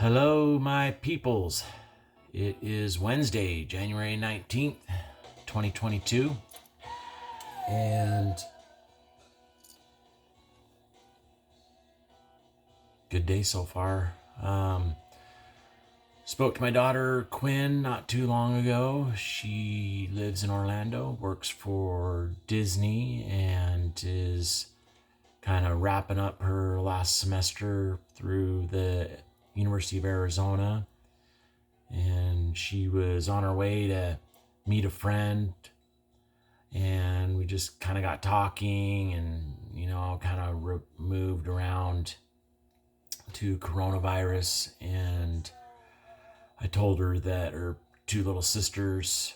Hello, my peoples. It is Wednesday, January 19th, 2022. And good day so far. Spoke to my daughter, Quinn, not too long ago. She lives in Orlando, works for Disney, and is kind of wrapping up her last semester through the University of Arizona. And she was on her way to meet a friend, and we just kind of got talking and, kind of moved around to coronavirus. And I told her that her two little sisters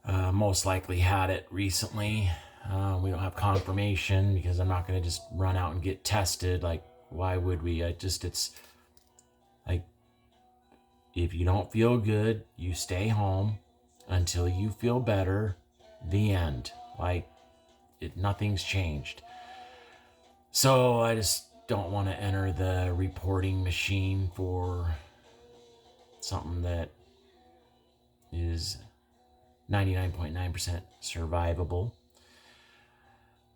most likely had it recently. We don't have confirmation because I'm not going to just run out and get tested. Like, why would we? It's like, if you don't feel good, you stay home until you feel better. The end. Nothing's changed. So I just don't want to enter the reporting machine for something that is 99.9% survivable.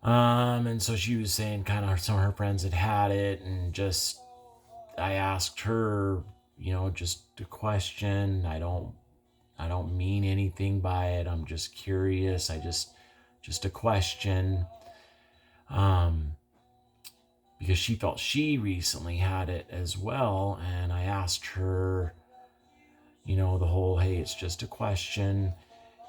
And so she was saying kind of some of her friends had it, and I asked her, just a question. I don't mean anything by it. I'm just curious. Just a question. Because she felt she recently had it as well. And I asked her, the whole, hey, it's just a question,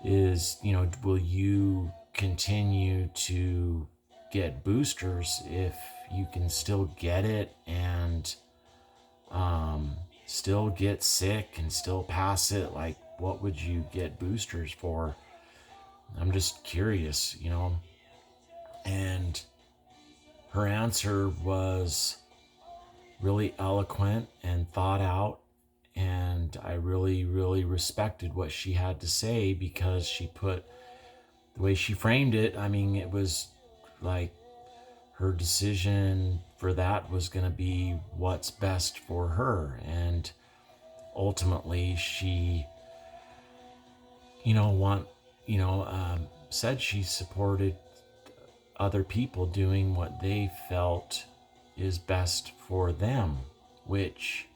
is, will you continue to get boosters if you can still get it and still get sick and still pass it? Like, what would you get boosters for? I'm just curious, And her answer was really eloquent and thought out, and I really, really respected what she had to say, because the way she framed it, it was like her decision for that was going to be what's best for her. And ultimately she, said she supported other people doing what they felt is best for them, which,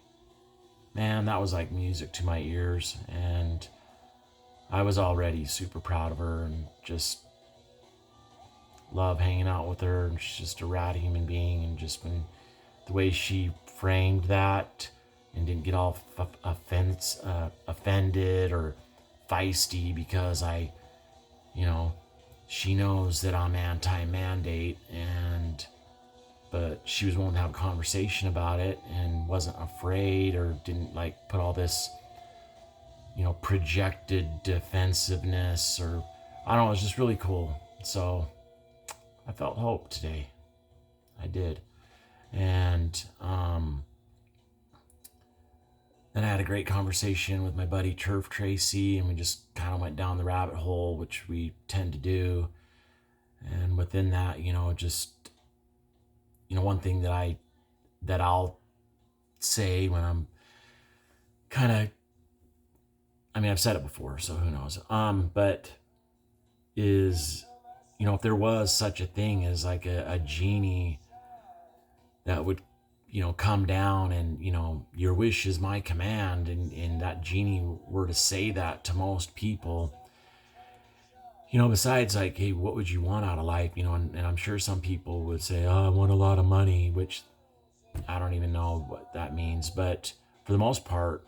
man, that was like music to my ears. And I was already super proud of her and just love hanging out with her. And she's just a rad human being. And just the way she framed that and didn't get all offended or feisty because she knows that I'm anti-mandate, but she was willing to have a conversation about it and wasn't afraid or didn't put all this, projected defensiveness, or I don't know. It was just really cool. So I felt hope today. I did. And then I had a great conversation with my buddy Turf Tracy, and we just kind of went down the rabbit hole, which we tend to do. And within that, one thing that I'll say when I'm kind of, I've said it before, so who knows? But is, if there was such a thing as like a genie that would, come down and, your wish is my command, and that genie were to say that to most people, besides hey, what would you want out of life? And I'm sure some people would say, oh, I want a lot of money, which I don't even know what that means. But for the most part,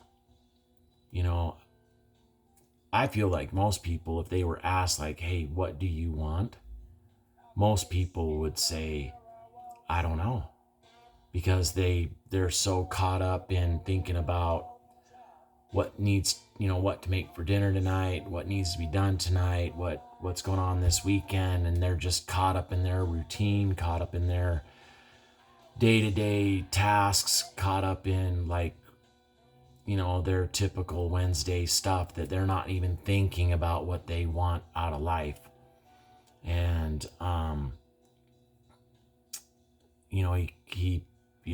I feel like most people, if they were asked hey, what do you want? Most people would say, I don't know. Because they're so caught up in thinking about what needs, what to make for dinner tonight, what needs to be done tonight, what's going on this weekend, and they're just caught up in their routine, caught up in their day-to-day tasks, caught up in their typical Wednesday stuff, that they're not even thinking about what they want out of life. And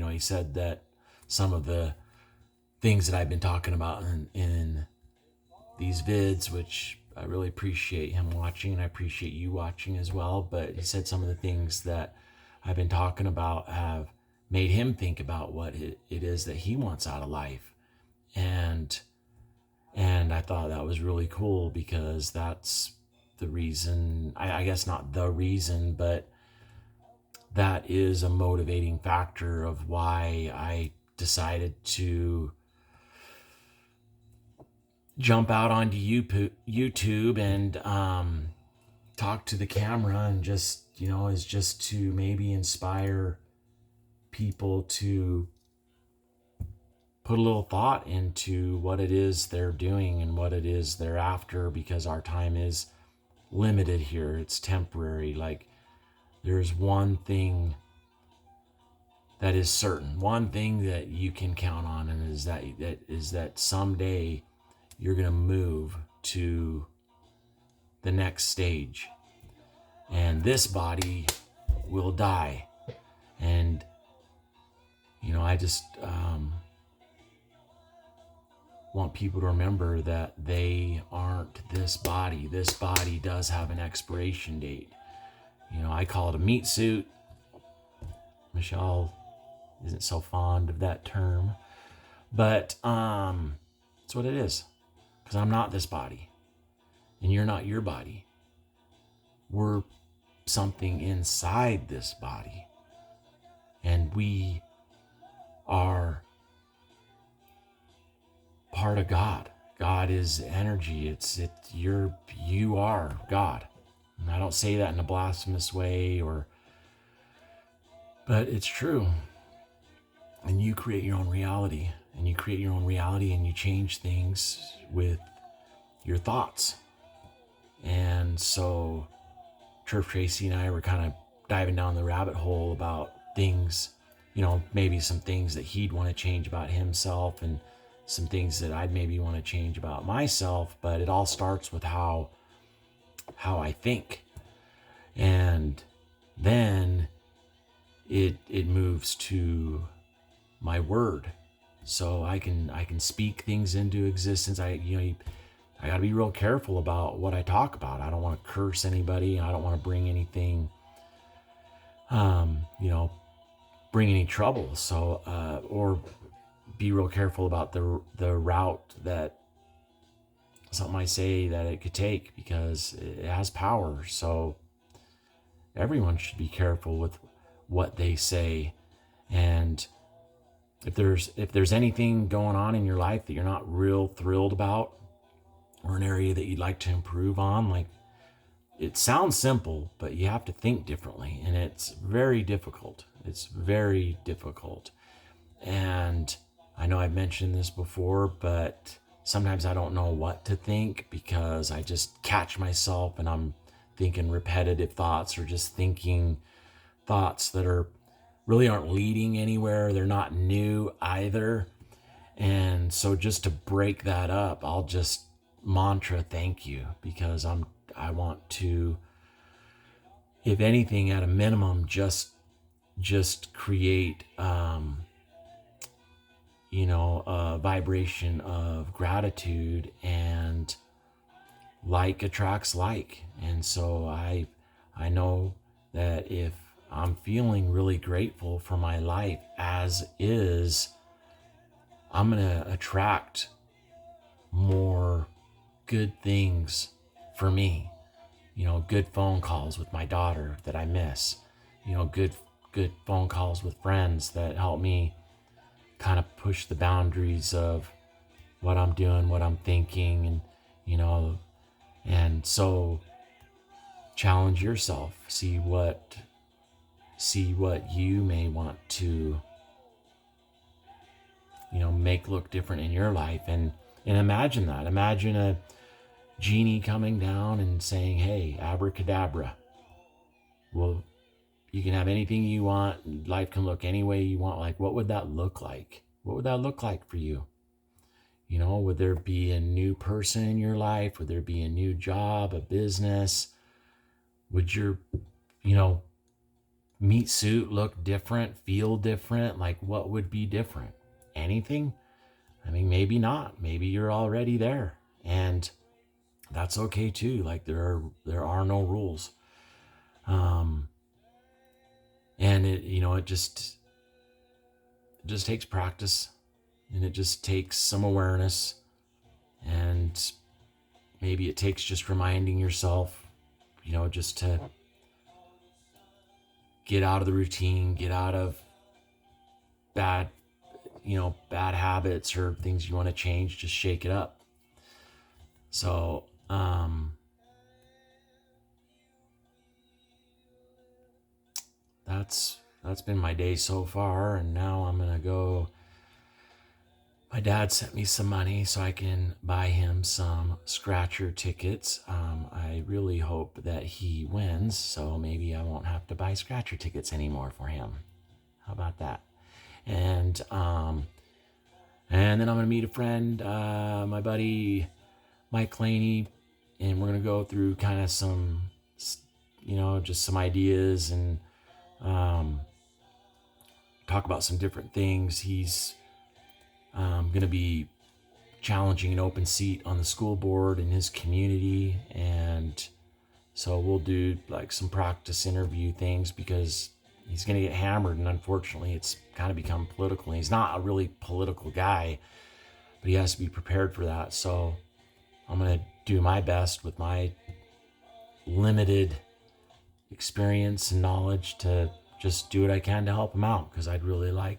he said that some of the things that I've been talking about in these vids, which I really appreciate him watching, and I appreciate you watching as well. But he said some of the things that I've been talking about have made him think about what it is that he wants out of life. And I thought that was really cool, because that's the reason, I guess not the reason, but that is a motivating factor of why I decided to jump out onto YouTube and talk to the camera, and just, is just to maybe inspire people to put a little thought into what it is they're doing and what it is they're after, because our time is limited here. It's temporary. Like, there's one thing that is certain, one thing that you can count on, and is that someday you're going to move to the next stage, and this body will die. And I just want people to remember that they aren't this body. This body does have an expiration date. I call it a meat suit. Michelle isn't so fond of that term, but it's what it is, because I'm not this body, and you're not your body. We're something inside this body, and we are part of God. God is energy. You are God. And I don't say that in a blasphemous way, but it's true. And you create your own reality, and you change things with your thoughts. And so Turf Tracy and I were kind of diving down the rabbit hole about things, maybe some things that he'd want to change about himself, and some things that I'd maybe want to change about myself. But it all starts with how I think. And then it moves to my word. So I can speak things into existence. I got to be real careful about what I talk about. I don't want to curse anybody. I don't want to bring anything, bring any trouble. So, or be real careful about the route that something I say that it could take, because it has power. So everyone should be careful with what they say. And if there's anything going on in your life that you're not real thrilled about, or an area that you'd like to improve on, like, it sounds simple, but you have to think differently, and it's very difficult. And I know I've mentioned this before, but sometimes I don't know what to think, because I just catch myself and I'm thinking repetitive thoughts, or just thinking thoughts that really aren't leading anywhere. They're not new either. And so just to break that up, I'll just mantra thank you, because I want to, if anything, at a minimum, just create a vibration of gratitude, and like attracts like. And so I know that if I'm feeling really grateful for my life as is, I'm going to attract more good things for me. Good phone calls with my daughter that I miss. Good phone calls with friends that help me kind of push the boundaries of what I'm doing, what I'm thinking, and so challenge yourself. See what you may want to, make look different in your life, and imagine that. Imagine a genie coming down and saying, "Hey, abracadabra. Well, you can have anything you want. Life can look any way you want." Like, what would that look like? What would that look like for you? Would there be a new person in your life? Would there be a new job, a business? Would your, meat suit look different, feel different? Like, what would be different? Anything? I mean, maybe not. Maybe you're already there, and that's okay too. Like there are no rules. Um, and it just takes practice, and it just takes some awareness, and maybe it takes just reminding yourself, just to get out of the routine, get out of bad, bad habits or things you want to change, just shake it up. So, that's been my day so far, and now I'm gonna go. My dad sent me some money so I can buy him some scratcher tickets. I really hope that he wins, so maybe I won't have to buy scratcher tickets anymore for him. How about that? And then I'm gonna meet a friend, my buddy Mike Laney, and we're gonna go through kind of some, just some ideas and talk about some different things. He's going to be challenging an open seat on the school board in his community, and so we'll do like some practice interview things because he's going to get hammered, and unfortunately it's kind of become political. And he's not a really political guy, but he has to be prepared for that. So I'm going to do my best with my limited experience and knowledge to just do what I can to help him out, because I'd really like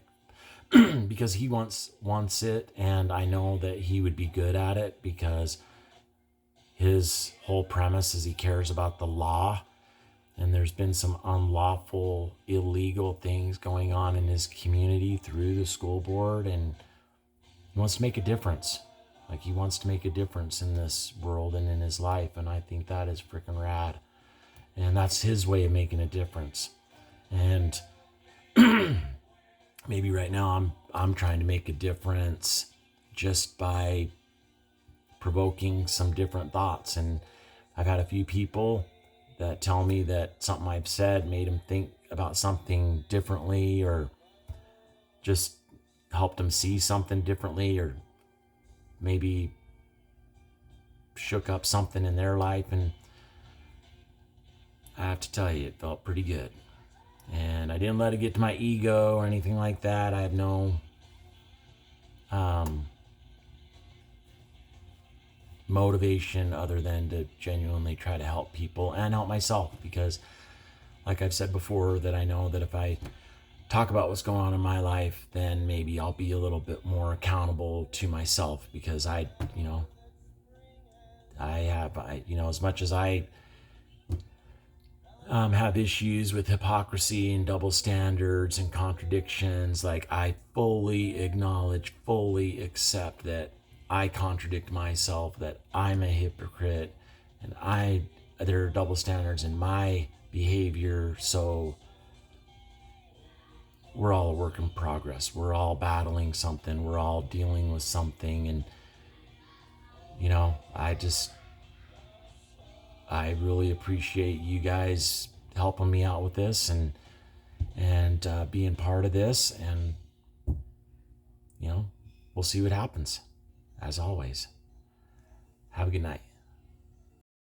because he wants it, and I know that he would be good at it because his whole premise is he cares about the law, and there's been some unlawful, illegal things going on in his community through the school board, and he wants to make a difference. Like, he wants to make a difference in this world and in his life, and I think that is freaking rad. And that's his way of making a difference. And maybe right now I'm trying to make a difference just by provoking some different thoughts. And I've had a few people that tell me that something I've said made them think about something differently, or just helped them see something differently, or maybe shook up something in their life. And I have to tell you, it felt pretty good. And I didn't let it get to my ego or anything like that. I have no motivation other than to genuinely try to help people and help myself, because like I've said before, that I know that if I talk about what's going on in my life, then maybe I'll be a little bit more accountable to myself, because I as much as I have issues with hypocrisy and double standards and contradictions, like, I fully acknowledge, fully accept that I contradict myself, that I'm a hypocrite, and there are double standards in my behavior. So we're all a work in progress. We're all battling something. We're all dealing with something. And, I really appreciate you guys helping me out with this and being part of this. And, we'll see what happens. As always, have a good night.